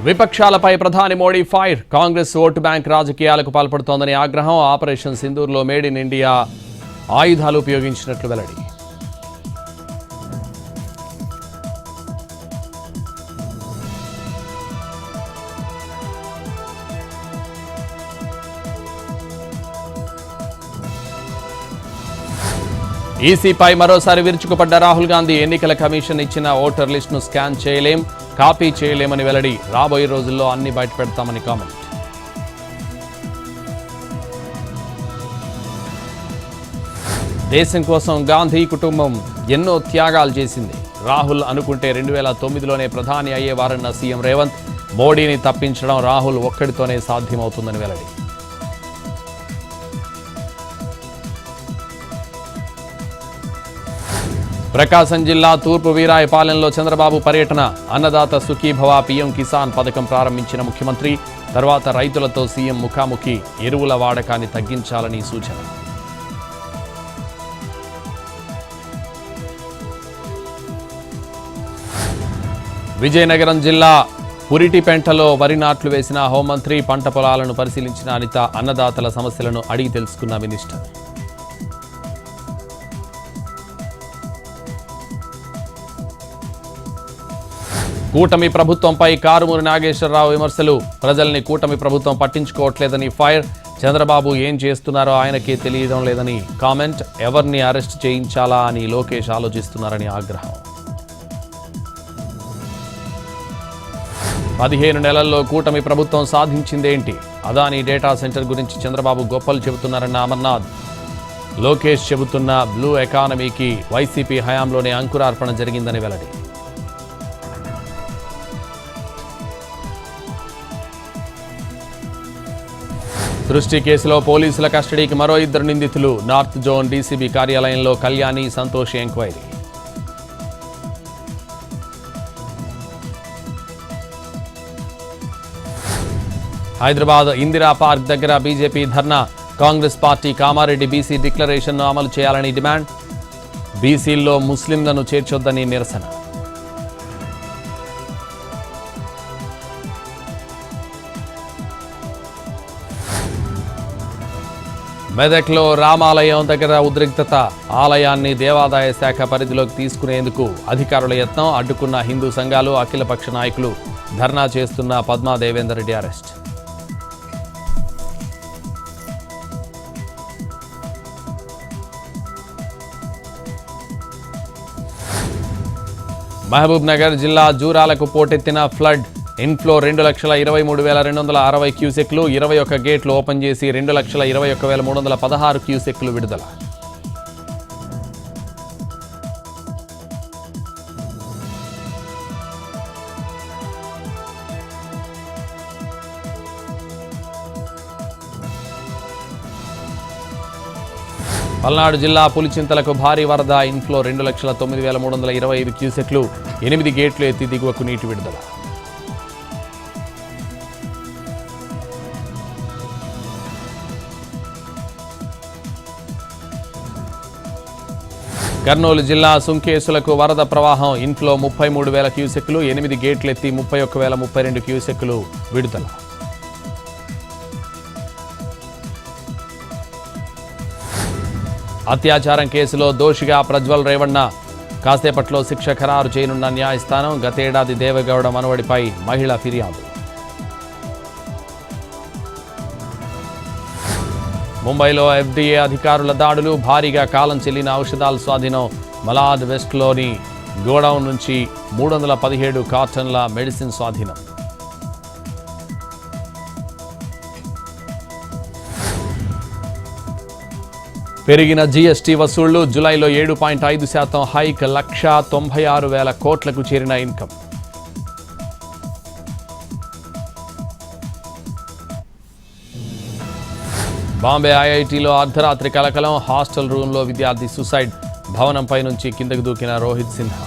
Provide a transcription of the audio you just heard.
విపక్షాలపై ప్రధాని Modi fire. Congress vote bank రాజకీయాలకు పాల్పడుతోందని ఆగ్రహం. ఆపరేషన్ సింధూర్లో మేడ్ ఇన్ ఇండియా ఆయుధాలు ఉపయోగించినట్లు వెల్లడి. ఈసీపై మరోసారి విరుచుకుపడ్డ రాహుల్ గాంధీ. ఎన్నికల కమిషన్ ఇచ్చిన ఓటర్ లిస్టును స్కాన్ చేయలేం, కాపీ చేయలేమని వెల్లడి. రాబోయే రోజుల్లో అన్ని బయటపెడతామని కామెంట్. దేశం కోసం గాంధీ కుటుంబం ఎన్నో త్యాగాలు చేసింది. రాహుల్ అనుకుంటే 2009లోనే ప్రధాని అయ్యేవారన్న సీఎం రేవంత్. మోడీని తప్పించడం రాహుల్ ఒక్కడితోనే సాధ్యమవుతుందని వెల్లడి. ప్రకాశం జిల్లా తూర్పు వీరాయపాలెంలో చంద్రబాబు పర్యటన. అన్నదాత సుఖీభవ పీఎం కిసాన్ పథకం ప్రారంభించిన ముఖ్యమంత్రి. తర్వాత రైతులతో సీఎం ముఖాముఖి. ఎరువుల వాడకాన్ని తగ్గించాలని సూచన. విజయనగరం జిల్లా పురిటిపెంటలో వరి నాట్లు వేసిన హోంమంత్రి. పంట పొలాలను పరిశీలించిన అనిత. అన్నదాతల సమస్యలను అడిగి తెలుసుకున్న మినిస్టర్. కూటమి ప్రభుత్వంపై కారుమూరి నాగేశ్వరరావు విమర్శలు. ప్రజల్ని కూటమి ప్రభుత్వం పట్టించుకోవట్లేదని ఫైర్. చంద్రబాబు ఏం చేస్తున్నారో ఆయనకే తెలియడం లేదని కామెంట్. ఎవరిని అరెస్ట్ చేయించాలా అని లోకేష్ ఆలోచిస్తున్నారని ఆగ్రహం. 15 నెలల్లో కూటమి ప్రభుత్వం సాధించిందేంటి? అదానీ డేటా సెంటర్ గురించి చంద్రబాబు గొప్పలు చెబుతున్నారన్న అమర్నాథ్. లోకేష్ చెబుతున్న బ్లూ ఎకానమీకి వైసీపీ హయాంలోనే అంకురార్పణ జరిగిందని వెల్లడి. సృష్టి కేసులో పోలీసుల కస్టడీకి మరో 2 నిందితులు. నార్త్ జోన్ డీసీబీ కార్యాలయంలో కళ్యాణి, సంతోష్ ఎంక్వైరీ. హైదరాబాద్ ఇందిరా పార్క్ దగ్గర బీజేపీ ధర్నా. కాంగ్రెస్ పార్టీ కామారెడ్డి బీసీ డిక్లరేషన్ను అమలు చేయాలని డిమాండ్. బీసీల్లో ముస్లింలను చేర్చొద్దని నిరసన. మెదక్లో రామాలయం దగ్గర ఉద్రిక్తత. ఆలయాన్ని దేవాదాయ శాఖ పరిధిలోకి తీసుకునేందుకు అధికారుల యత్నం. అడ్డుకున్న హిందూ సంఘాలు, అఖిలపక్ష నాయకులు. ధర్నా చేస్తున్న పద్మా దేవేందర్ రెడ్డి అరెస్ట్. మహబూబ్ నగర్ జిల్లా జూరాలకు పోటెత్తిన ఫ్లడ్. ఇన్ఫ్లో 2,23,260 క్యూసెక్లు. 21 గేట్లు ఓపెన్ చేసి 2,21,316 క్యూసెక్లు విడుదల. పల్నాడు జిల్లా పులిచింతలకు భారీ వరద. ఇన్ఫ్లో 2,09,325 క్యూసెక్లు. 8 గేట్లు ఎత్తి దిగువకు నీటి విడుదల. కర్నూలు జిల్లా సుంకేసులకు వరద ప్రవాహం. ఇన్ఫ్లో 33,000 క్యూసెక్లు. 8 గేట్లెత్తి 31,032 క్యూసెక్లు విడుదల. అత్యాచారం కేసులో దోషిగా ప్రజ్వల్ రేవణ్ణ. కాసేపట్లో శిక్ష ఖరారు చేయనున్న న్యాయస్థానం. గతేడాది దేవగౌడ మనవడిపై మహిళ ఫిర్యాదు. ముంబైలో ఎఫ్డీఏ అధికారుల దాడులు. భారీగా కాలం చెల్లిన ఔషధాల స్వాధీనం. మలాద్ వెస్ట్లోని గోడౌన్ నుంచి 317 కార్టన్ల మెడిసిన్ స్వాధీనం. పెరిగిన జీఎస్టీ వసూళ్లు. జులైలో 7.5% హైక్. 1,96,000 కోట్లకు చేరిన ఇన్కమ్. బాంబే ఐఐటీలో అర్ధరాత్రి కలకలం. హాస్టల్ రూమ్లో విద్యార్థి సూసైడ్. భవనంపై నుంచి కిందకు దూకిన రోహిత్ సిన్హా.